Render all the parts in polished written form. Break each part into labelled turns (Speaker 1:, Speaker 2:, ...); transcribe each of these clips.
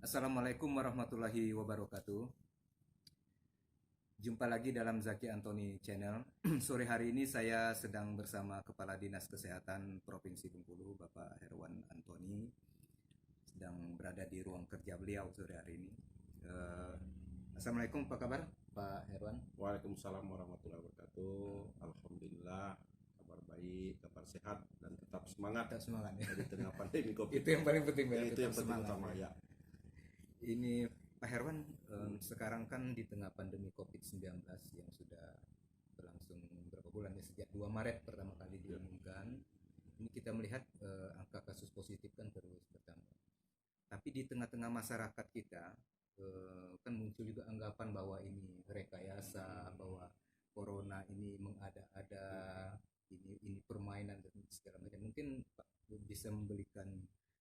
Speaker 1: Assalamualaikum warahmatullahi wabarakatuh. Jumpa lagi dalam Zaki Antoni Channel. Sore hari ini saya sedang bersama Kepala Dinas Kesehatan Provinsi Bengkulu, Bapak Herwan Antoni. Sedang berada di ruang kerja beliau sore hari ini. Eh, Assalamualaikum, apa kabar Pak Herwan?
Speaker 2: Waalaikumsalam warahmatullahi wabarakatuh. Alhamdulillah, kabar baik, kabar sehat, dan tetap semangat
Speaker 1: Tetap semangat ya.
Speaker 2: di tengah pandemi COVID
Speaker 1: Itu yang
Speaker 2: ini.
Speaker 1: paling penting ya,
Speaker 2: Ya, itu
Speaker 1: tetap
Speaker 2: yang penting
Speaker 1: semangat
Speaker 2: utama
Speaker 1: ya.
Speaker 2: ya.
Speaker 1: Ini Pak Herwan, sekarang kan di tengah pandemi COVID-19 yang sudah berlangsung berapa bulan ya, sejak 2 Maret pertama kali
Speaker 2: Ya,
Speaker 1: diumumkan. Ini kita melihat angka kasus positif kan terus bertambah. Tapi di tengah-tengah masyarakat kita kan muncul juga anggapan bahwa ini rekayasa, bahwa corona ini mengada-ada, ini permainan dan segala macam. Mungkin Pak bisa memberikan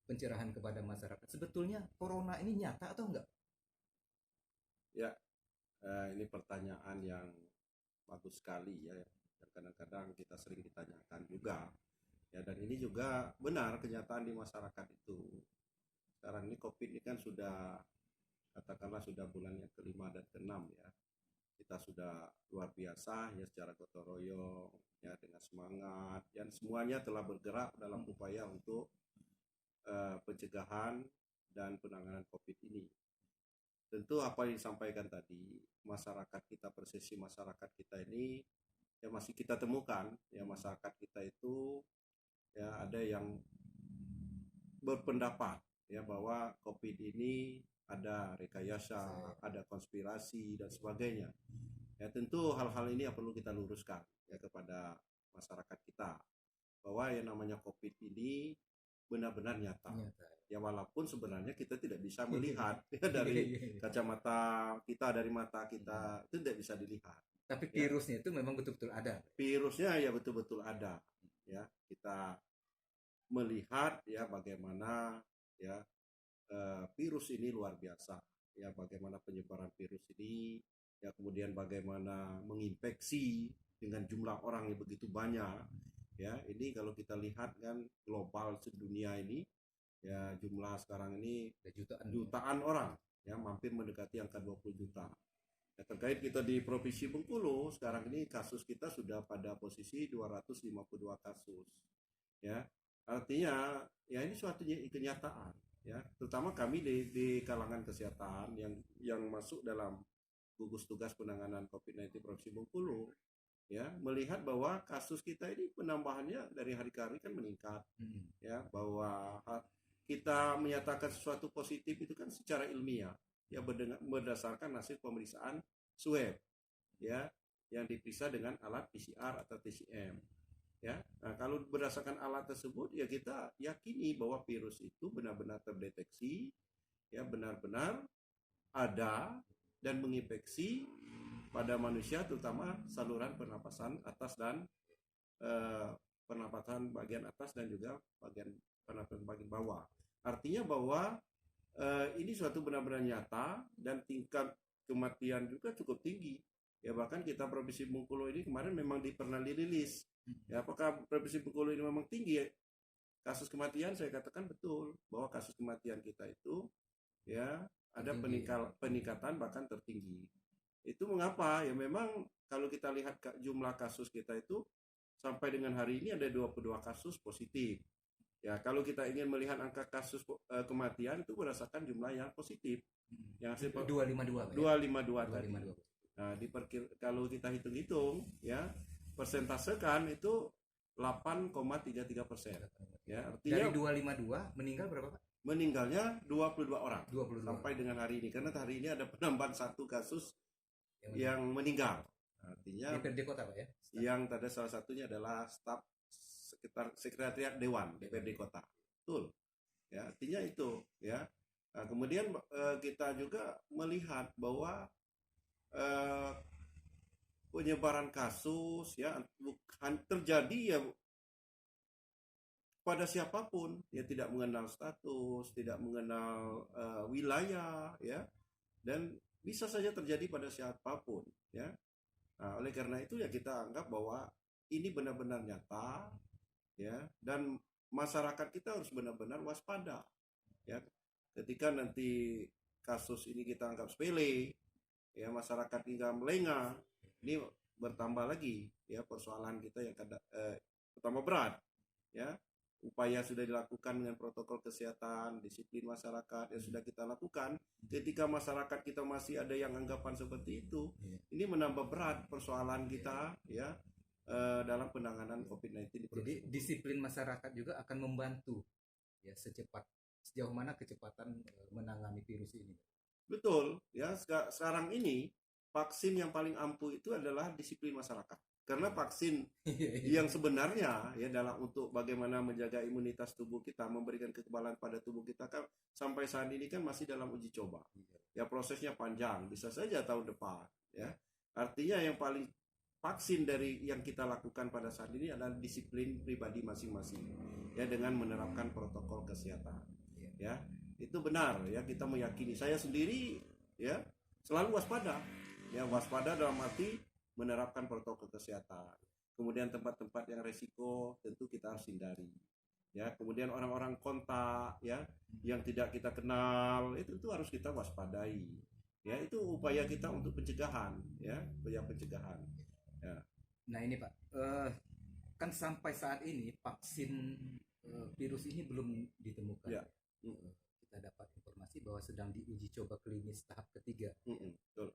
Speaker 1: pencerahan kepada masyarakat. Sebetulnya corona ini nyata atau enggak?
Speaker 2: ya, ini pertanyaan yang bagus sekali ya. Dan kadang-kadang kita sering ditanyakan juga. Ya, dan ini juga benar kenyataan di masyarakat itu. Sekarang ini COVID ini kan sudah, katakanlah sudah bulan yang kelima dan keenam ya. Kita sudah luar biasa ya secara gotong royong ya dengan semangat dan semuanya telah bergerak dalam upaya untuk pencegahan dan penanganan COVID ini. Tentu apa yang disampaikan tadi, masyarakat kita, persepsi masyarakat kita ini ya masih kita temukan ya masyarakat kita itu ya ada yang berpendapat ya bahwa COVID ini ada rekayasa, ada konspirasi dan sebagainya. Ya tentu hal-hal ini yang perlu kita luruskan ya kepada masyarakat kita bahwa yang namanya COVID ini benar-benar nyata.
Speaker 1: Nyata.
Speaker 2: Ya walaupun sebenarnya kita tidak bisa melihat ya dari
Speaker 1: Iya, iya.
Speaker 2: kacamata kita, dari mata kita itu tidak bisa dilihat.
Speaker 1: Tapi
Speaker 2: Ya
Speaker 1: virusnya itu memang betul-betul ada.
Speaker 2: virusnya ya betul-betul ada. Ya kita melihat ya bagaimana ya virus ini luar biasa. Ya bagaimana penyebaran virus ini, ya kemudian bagaimana menginfeksi dengan jumlah orang yang begitu banyak. Ya, ini kalau kita lihat kan global sedunia ini, ya jumlah sekarang ini
Speaker 1: Ada jutaan ya.
Speaker 2: jutaan orang, ya hampir mendekati angka 20 juta. Ya, terkait kita di Provinsi Bengkulu, sekarang ini kasus kita sudah pada posisi 252 kasus. Ya, artinya ya ini suatu kenyataan ya, terutama kami di kalangan kesehatan yang masuk dalam gugus tugas penanganan COVID-19 Provinsi Bengkulu ya melihat bahwa kasus kita ini penambahannya dari hari ke hari kan meningkat
Speaker 1: Hmm.
Speaker 2: ya, bahwa kita menyatakan sesuatu positif itu kan secara ilmiah ya berdasarkan hasil pemeriksaan swab ya yang diperiksa dengan alat PCR atau TCM ya. Nah, kalau berdasarkan alat tersebut ya kita yakini bahwa virus itu benar-benar terdeteksi ya, benar-benar ada dan menginfeksi pada manusia terutama saluran pernapasan atas dan eh, pernapasan bagian atas dan juga bagian pernapasan bagian bawah. Artinya bahwa ini suatu benar-benar nyata dan tingkat kematian juga cukup tinggi. Ya bahkan kita Provinsi Bengkulu ini kemarin memang pernah dirilis. Ya apakah Provinsi Bengkulu ini memang tinggi ya? Kasus kematian saya katakan betul bahwa kasus kematian kita itu ya ada
Speaker 1: Tertinggi ya.
Speaker 2: peningkatan bahkan tertinggi. Itu mengapa? Ya memang kalau kita lihat jumlah kasus kita itu sampai dengan hari ini ada 22 kasus positif. Ya, kalau kita ingin melihat angka kasus kematian itu berdasarkan jumlah yang positif. Yang hasil
Speaker 1: 252 Pak ya.
Speaker 2: 252 tadi.
Speaker 1: 252.
Speaker 2: Nah, kalau kita hitung-hitung ya, persentase kan itu 8,33%. Ya,
Speaker 1: Dari
Speaker 2: artinya
Speaker 1: 252 meninggal berapa Pak?
Speaker 2: meninggalnya 22 orang
Speaker 1: 22
Speaker 2: sampai dengan hari ini karena hari ini ada penambahan satu kasus
Speaker 1: yang
Speaker 2: yang
Speaker 1: meninggal.
Speaker 2: meninggal. Artinya
Speaker 1: DPRD kota Pak ya.
Speaker 2: yang tadi salah satunya adalah staf sekitar sekretariat Dewan DPRD Kota. Betul. Ya, artinya itu ya. Nah, kemudian kita juga melihat bahwa eh, penyebaran kasus ya bukan terjadi ya pada siapapun, ya tidak mengenal status, tidak mengenal wilayah ya, dan bisa saja terjadi pada siapapun ya. Nah, oleh karena itu ya kita anggap bahwa ini benar-benar nyata ya, dan masyarakat kita harus benar-benar waspada ya. ketika nanti kasus ini kita anggap sepele, ya masyarakat hingga melengah, ini bertambah lagi ya persoalan kita yang bertambah berat ya. Upaya sudah dilakukan dengan protokol kesehatan, disiplin masyarakat yang sudah kita lakukan. Ketika masyarakat kita masih ada yang anggapan seperti itu, ini menambah berat persoalan kita ya dalam penanganan COVID-19.
Speaker 1: Jadi disiplin masyarakat juga akan membantu ya sejauh mana kecepatan menangani virus ini.
Speaker 2: Betul ya, sekarang ini vaksin yang paling ampuh itu adalah disiplin masyarakat. Karena vaksin yang sebenarnya ya dalam untuk bagaimana menjaga imunitas tubuh kita, memberikan kekebalan pada tubuh kita kan sampai saat ini kan masih dalam uji coba. Ya prosesnya panjang, bisa saja tahun depan ya. Artinya yang paling vaksin dari yang kita lakukan pada saat ini adalah disiplin pribadi masing-masing ya, dengan menerapkan protokol kesehatan. Ya, itu benar ya, kita meyakini. Saya sendiri ya selalu waspada. Ya, waspada dalam arti menerapkan protokol kesehatan. Kemudian tempat-tempat yang resiko tentu kita harus hindari. Ya, kemudian orang-orang kontak ya yang tidak kita kenal itu harus kita waspadai. Ya, itu upaya kita untuk pencegahan ya, upaya pencegahan. Ya.
Speaker 1: Nah ini Pak, kan sampai saat ini vaksin virus ini belum ditemukan.
Speaker 2: Ya.
Speaker 1: Kita dapat informasi bahwa sedang diuji coba klinis tahap ketiga.
Speaker 2: Betul.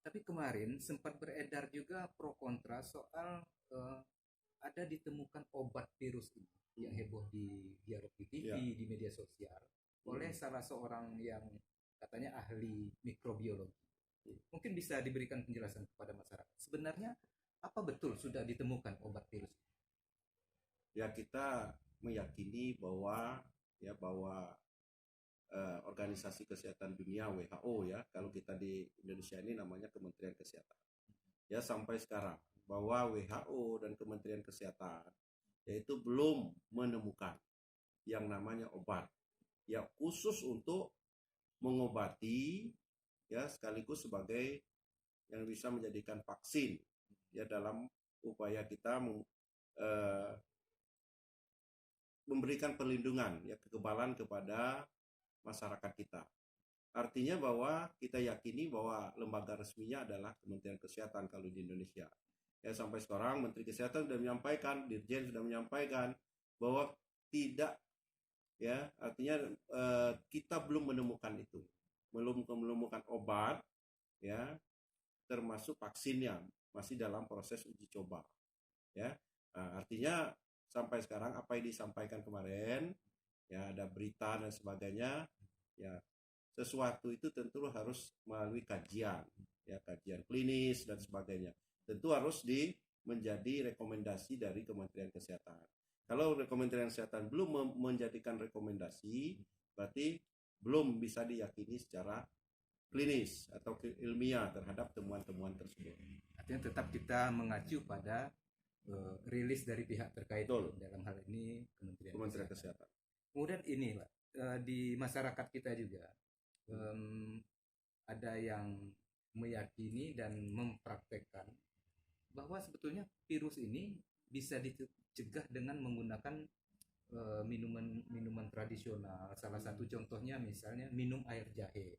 Speaker 1: Tapi kemarin sempat beredar juga pro kontra soal ada ditemukan obat virus ini yang heboh di dialog di TV, di media sosial oleh salah seorang yang katanya ahli mikrobiologi. Mungkin bisa diberikan penjelasan kepada masyarakat. Sebenarnya apa betul sudah ditemukan obat virus?
Speaker 2: Ya, kita meyakini bahwa Organisasi Kesehatan Dunia WHO ya, kalau kita di Indonesia ini namanya Kementerian Kesehatan. Ya, sampai sekarang bahwa WHO dan Kementerian Kesehatan yaitu belum menemukan yang namanya obat ya khusus untuk mengobati ya sekaligus sebagai yang bisa menjadikan vaksin ya dalam upaya kita memberikan perlindungan ya kekebalan kepada masyarakat kita. Artinya bahwa kita yakini bahwa lembaga resminya adalah Kementerian Kesehatan kalau di Indonesia. Ya, sampai sekarang Menteri Kesehatan sudah menyampaikan, Dirjen sudah menyampaikan bahwa tidak ya, artinya kita belum menemukan itu. Belum menemukan obat ya termasuk vaksinnya masih dalam proses uji coba. Ya. Nah, artinya sampai sekarang apa yang disampaikan kemarin ya ada berita dan sebagainya ya sesuatu itu tentu harus melalui kajian ya kajian klinis dan sebagainya tentu harus menjadi rekomendasi dari Kementerian Kesehatan. Kalau Kementerian Kesehatan belum menjadikan rekomendasi berarti belum bisa diyakini secara klinis atau ilmiah terhadap temuan-temuan tersebut.
Speaker 1: Artinya tetap kita mengacu pada rilis dari pihak terkait.
Speaker 2: Betul.
Speaker 1: Dalam hal ini
Speaker 2: Kementerian Kesehatan.
Speaker 1: Kemudian ini Pak, di masyarakat kita juga ada yang meyakini dan mempraktekkan bahwa sebetulnya virus ini bisa dicegah dengan menggunakan minuman tradisional. Salah satu contohnya misalnya minum air jahe.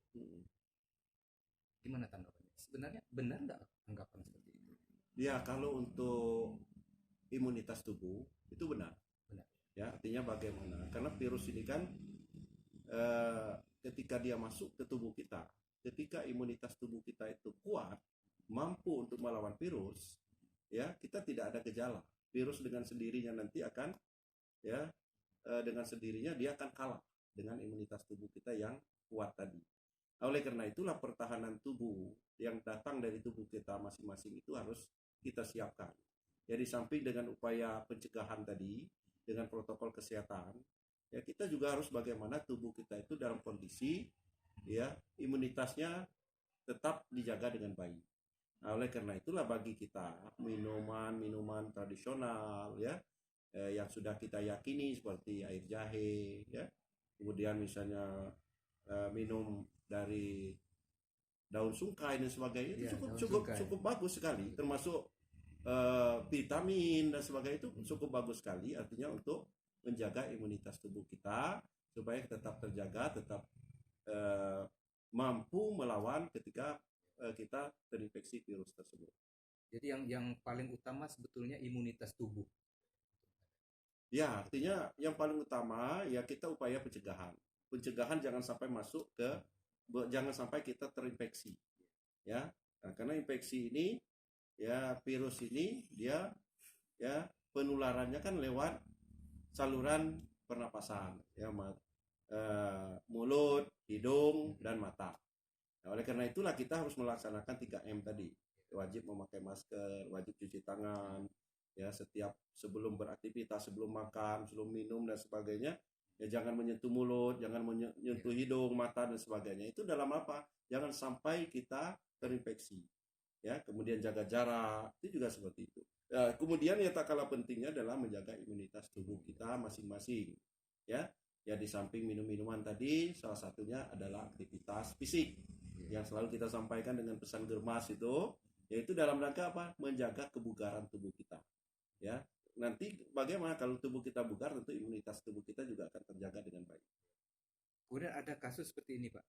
Speaker 1: Gimana tanggapannya? Sebenarnya benar nggak anggapan seperti itu?
Speaker 2: Ya, kalau untuk imunitas tubuh itu benar. Ya, artinya bagaimana? Karena virus ini kan ketika dia masuk ke tubuh kita, ketika imunitas tubuh kita itu kuat, mampu untuk melawan virus, ya kita tidak ada gejala. Virus dengan sendirinya nanti akan ya dengan sendirinya dia akan kalah dengan imunitas tubuh kita yang kuat tadi. Oleh karena itulah pertahanan tubuh yang datang dari tubuh kita masing-masing itu harus kita siapkan. Jadi samping dengan upaya pencegahan tadi dengan protokol kesehatan, ya kita juga harus bagaimana tubuh kita itu dalam kondisi ya imunitasnya tetap dijaga dengan baik. Nah, oleh karena itulah bagi kita minuman tradisional ya yang sudah kita yakini seperti air jahe ya, kemudian misalnya minum dari daun sungkai dan sebagainya itu cukup bagus sekali, termasuk vitamin dan sebagainya itu cukup bagus sekali, artinya untuk menjaga imunitas tubuh kita supaya tetap terjaga, tetap mampu melawan ketika kita terinfeksi virus tersebut.
Speaker 1: Jadi yang paling utama sebetulnya imunitas tubuh.
Speaker 2: Ya, artinya yang paling utama ya kita upaya pencegahan. Pencegahan jangan sampai masuk ke, jangan sampai kita terinfeksi. Ya, nah, karena infeksi ini ya virus ini dia ya penularannya kan lewat saluran pernapasan ya, mulut, hidung, dan mata. Nah, oleh karena itulah kita harus melaksanakan 3M tadi. Wajib memakai masker, wajib cuci tangan, ya setiap sebelum beraktivitas, sebelum makan, sebelum minum dan sebagainya. Ya jangan menyentuh mulut, jangan menyentuh hidung, mata dan sebagainya. Itu dalam apa? Jangan sampai kita terinfeksi. Ya, kemudian jaga jarak, itu juga seperti itu. Ya, kemudian yang tak kalah pentingnya adalah menjaga imunitas tubuh kita masing-masing. Ya, ya di samping minum-minuman tadi, salah satunya adalah aktivitas fisik yang selalu kita sampaikan dengan pesan Germas itu, yaitu dalam rangka apa? Menjaga kebugaran tubuh kita. Ya, nanti bagaimana kalau tubuh kita bugar, tentu imunitas tubuh kita juga akan terjaga dengan baik.
Speaker 1: Kemudian ada kasus seperti ini Pak,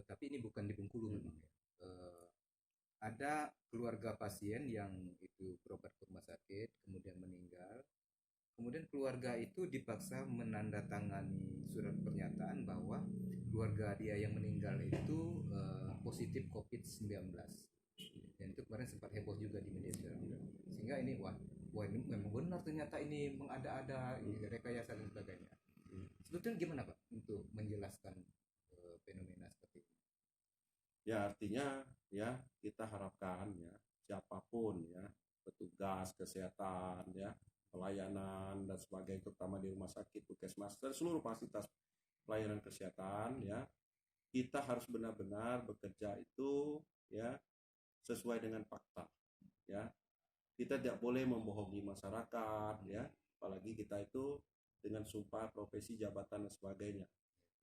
Speaker 1: tapi ini bukan di Bengkulu memang ya. Ada keluarga pasien yang itu berobat ke rumah sakit, kemudian meninggal. Kemudian keluarga itu dipaksa menandatangani surat pernyataan bahwa keluarga dia yang meninggal itu positif COVID-19. Dan itu kemarin sempat heboh juga di media sosial. Sehingga ini wah ini memang benar ternyata ini mengada-ada, rekayasa dan sebagainya. Sebetulnya gimana Pak untuk menjelaskan fenomena seperti ini?
Speaker 2: Ya artinya ya kita harapkan ya siapapun ya petugas kesehatan ya pelayanan dan sebagainya terutama di rumah sakit, puskesmas dan seluruh fasilitas pelayanan kesehatan ya kita harus benar-benar bekerja itu ya sesuai dengan fakta ya. Kita tidak boleh membohongi masyarakat ya, apalagi kita itu dengan sumpah profesi jabatan dan sebagainya.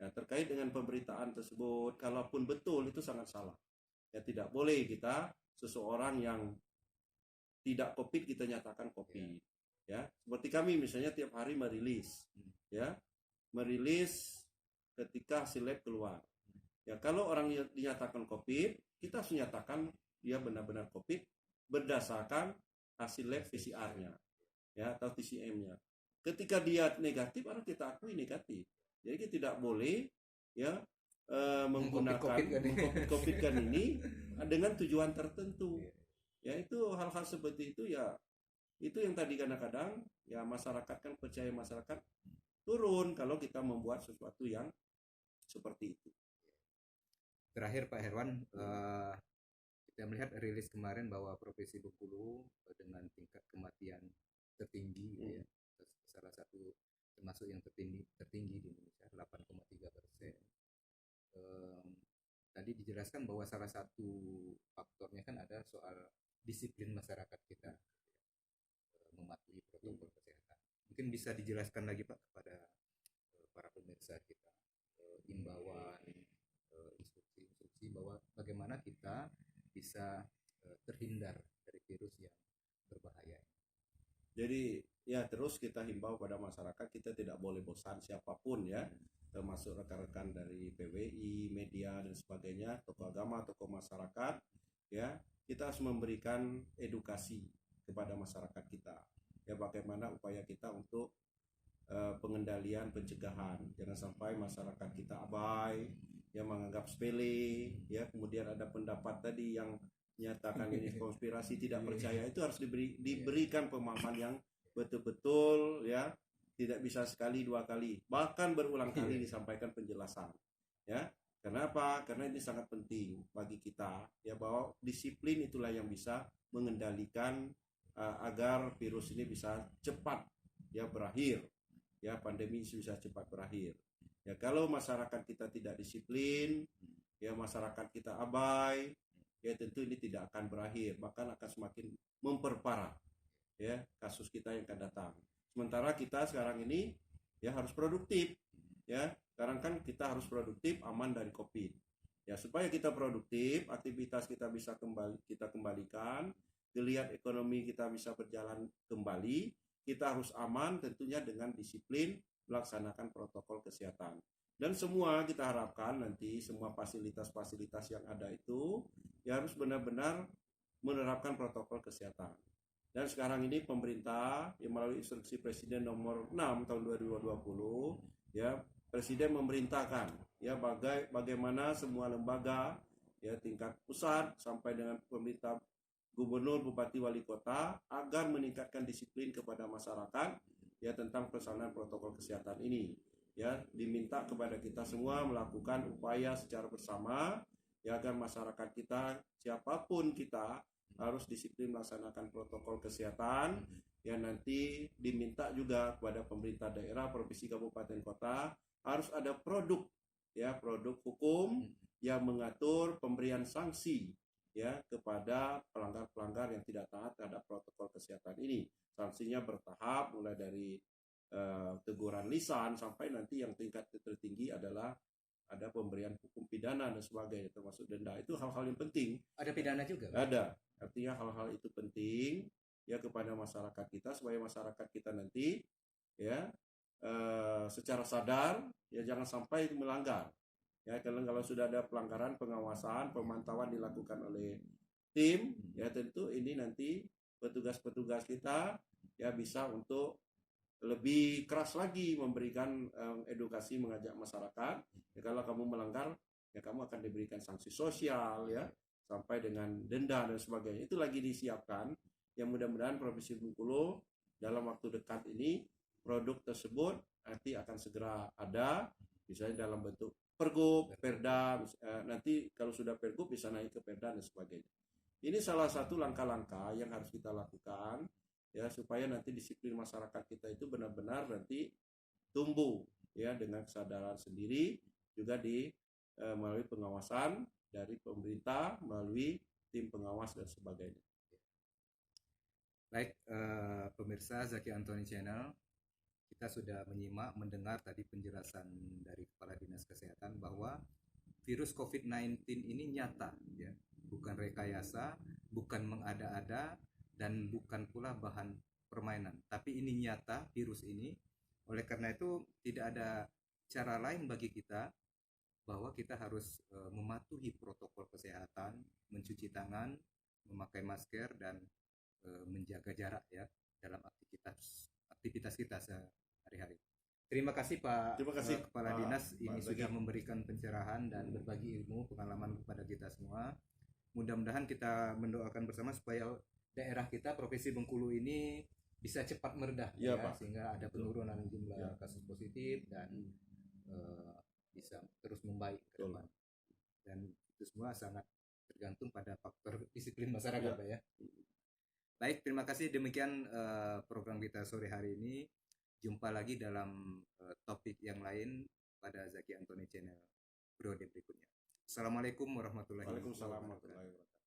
Speaker 2: Nah, terkait dengan pemberitaan tersebut, kalaupun betul itu sangat salah. Ya tidak boleh kita seseorang yang tidak COVID kita nyatakan COVID. Ya, seperti kami misalnya tiap hari merilis, ya, merilis ketika hasil lab keluar. Ya, kalau orang dinyatakan COVID, kita harus nyatakan dia benar-benar COVID berdasarkan hasil lab PCR-nya, ya, atau TCM-nya. Ketika dia negatif, harus kita akui negatif. Jadi kita tidak boleh ya menggunakan COVID-kan ini dengan tujuan tertentu. Ya itu hal-hal seperti itu ya itu yang tadi kadang-kadang ya masyarakat kan percaya masyarakat turun kalau kita membuat sesuatu yang seperti itu.
Speaker 1: Terakhir Pak Herwan, kita melihat rilis kemarin bahwa Provinsi Bengkulu dengan tingkat kematian tertinggi ya, salah satu termasuk yang tertinggi di Indonesia 8,3%. Tadi dijelaskan bahwa salah satu faktornya kan ada soal disiplin masyarakat kita mematuhi protokol kesehatan. Mungkin bisa dijelaskan lagi Pak kepada para pemirsa kita imbauan, instruksi bahwa bagaimana kita bisa terhindar dari virus yang berbahaya.
Speaker 2: Jadi ya terus kita himbau pada masyarakat kita tidak boleh bosan siapapun ya, termasuk rekan-rekan dari PWI, media dan sebagainya, tokoh agama, tokoh masyarakat ya, kita harus memberikan edukasi kepada masyarakat kita. Ya bagaimana upaya kita untuk pengendalian pencegahan. Jangan sampai masyarakat kita abai, yang menganggap sepele, ya kemudian ada pendapat tadi yang menyatakan ini konspirasi tidak percaya, itu harus diberikan pemahaman yang betul-betul ya, tidak bisa sekali dua kali, bahkan berulang kali disampaikan penjelasan. Ya, kenapa? Karena ini sangat penting bagi kita ya bahwa disiplin itulah yang bisa mengendalikan agar virus ini bisa cepat ya berakhir. Ya pandemi bisa cepat berakhir. Ya kalau masyarakat kita tidak disiplin, ya masyarakat kita abai, ya tentu ini tidak akan berakhir, bahkan akan semakin memperparah ya kasus kita yang akan datang. Sementara kita sekarang ini ya harus produktif, ya sekarang kan kita harus produktif, aman dari COVID. Ya supaya kita produktif, aktivitas kita bisa kita kembalikan, geliat ekonomi kita bisa berjalan kembali. Kita harus aman tentunya dengan disiplin melaksanakan protokol kesehatan. Dan semua kita harapkan nanti semua fasilitas-fasilitas yang ada itu ya harus benar-benar menerapkan protokol kesehatan. Dan sekarang ini pemerintah yang melalui instruksi Presiden nomor 6 tahun 2020 ya Presiden memerintahkan ya bagaimana semua lembaga ya tingkat pusat sampai dengan pemerintah gubernur, bupati, wali kota agar meningkatkan disiplin kepada masyarakat ya tentang pelaksanaan protokol kesehatan ini. Ya, diminta kepada kita semua melakukan upaya secara bersama ya agar masyarakat kita siapapun kita harus disiplin melaksanakan protokol kesehatan. Ya nanti diminta juga kepada pemerintah daerah, provinsi, kabupaten, kota harus ada produk ya produk hukum yang mengatur pemberian sanksi ya kepada pelanggar-pelanggar yang tidak taat terhadap protokol kesehatan ini. Sanksinya bertahap mulai dari teguran lisan sampai nanti yang tingkat tertinggi adalah ada pemberian hukum pidana dan sebagainya termasuk denda. Itu hal-hal yang penting.
Speaker 1: Ada pidana juga?
Speaker 2: Ada. Artinya hal-hal itu penting ya kepada masyarakat kita supaya masyarakat kita nanti ya secara sadar ya jangan sampai melanggar. Ya kalau sudah ada pelanggaran, pengawasan, pemantauan dilakukan oleh tim ya tentu ini nanti petugas-petugas kita ya bisa untuk lebih keras lagi memberikan edukasi mengajak masyarakat ya kalau kamu melanggar ya kamu akan diberikan sanksi sosial ya sampai dengan denda dan sebagainya. Itu lagi disiapkan yang mudah-mudahan Provinsi Bengkulu dalam waktu dekat ini produk tersebut nanti akan segera ada misalnya dalam bentuk pergub, perda, nanti kalau sudah pergub bisa naik ke perda dan sebagainya. Ini salah satu langkah-langkah yang harus kita lakukan ya supaya nanti disiplin masyarakat kita itu benar-benar nanti tumbuh ya dengan kesadaran sendiri juga melalui pengawasan dari pemerintah melalui tim pengawas dan sebagainya.
Speaker 1: Baik, pemirsa Zaki Antoni Channel, kita sudah mendengar tadi penjelasan dari Kepala Dinas Kesehatan bahwa virus COVID-19 ini nyata ya, bukan rekayasa, bukan mengada-ada, dan bukan pula bahan permainan, tapi ini nyata virus ini. Oleh karena itu tidak ada cara lain bagi kita bahwa kita harus mematuhi protokol kesehatan, mencuci tangan, memakai masker, dan menjaga jarak ya dalam aktivitas kita sehari-hari. Terima kasih Pak Kepala Dinas ini sudah memberikan pencerahan dan berbagi ilmu pengalaman kepada kita semua. Mudah-mudahan kita mendoakan bersama supaya daerah kita Provinsi Bengkulu ini bisa cepat meredah ya, sehingga ada penurunan jumlah kasus positif dan bisa terus membaik ke depan. Dan itu semua sangat tergantung pada faktor disiplin masyarakat ya. Baik, terima kasih. Demikian program kita sore hari ini. Jumpa lagi dalam topik yang lain pada Zaki Antoni Channel periode berikutnya. Assalamualaikum warahmatullahi wabarakatuh.